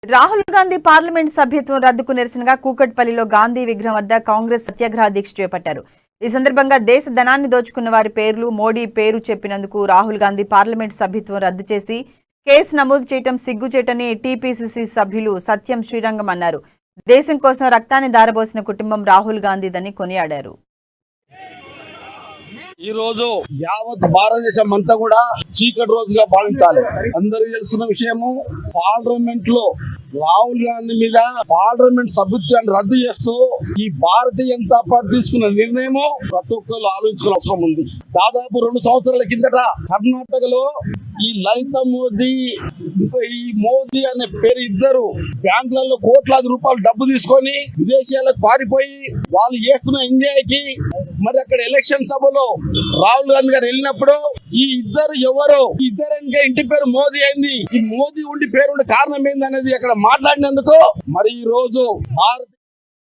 Rahul Gandhi parliament సభ్యత్వం రద్దుకు నిరసనగా కూకట్పల్లిలో గాంధీ విగ్రహం వద్ద కాంగ్రెస్ సత్యాగ్రహ దీక్ష చేపట్టారు. ఈ సందర్భంగా దేశ ధనాన్ని దోచుకున్న వారి పేర్లు, మోడీ పేరు చెప్పినందుకు రాహుల్ గాంధీ పార్లమెంట్ సభ్యత్వం రద్దు చేసి కేసు నమోదు చేయడం సిగ్గుచేటని టీపీసీసీ సభ్యులు సత్యం శ్రీరంగం అన్నారు. దేశం కోసం రక్తాన్ని దారబోసిన కుటుంబం రాహుల్ గాంధీదని కొనియాడారు. ఈ రోజు యావత్ భారతదేశం అంతా కూడా చీకటి రోజుగా భావించాలి. అందరికీ తెలుసున్న విషయము, పార్లమెంట్ లో రాహుల్ గాంధీ మీద పార్లమెంట్ సభ్యత్వాన్ని రద్దు చేస్తూ ఈ భారతీయ జనతా పార్టీ తీసుకున్న నిర్ణయము ప్రతి ఒక్కరు ఆలోచించుకునే అవసరం ఉంది. దాదాపు 2 సంవత్సరాల కిందట కర్ణాటకలో ఈ లలిత మోదీ ఇంకా ఈ మోదీ అనే పేరు ఇద్దరు బ్యాంకులలో కోట్లాది రూపాయలు డబ్బు తీసుకొని విదేశాలకు పారిపోయి వాళ్ళు చేస్తున్న ఎంజాయ్కి మరి అక్కడ ఎలక్షన్ సభలో రాహుల్ గాంధీ గారు వెళ్ళినప్పుడు ఈ ఇద్దరు ఎవరు, ఇద్దరు ఇంటి పేరు మోదీ అయింది. ఈ మోదీ ఉండి పేరు ఉండే కారణం ఏంది అనేది అక్కడ మాట్లాడినందుకు మరి ఈ రోజు భారత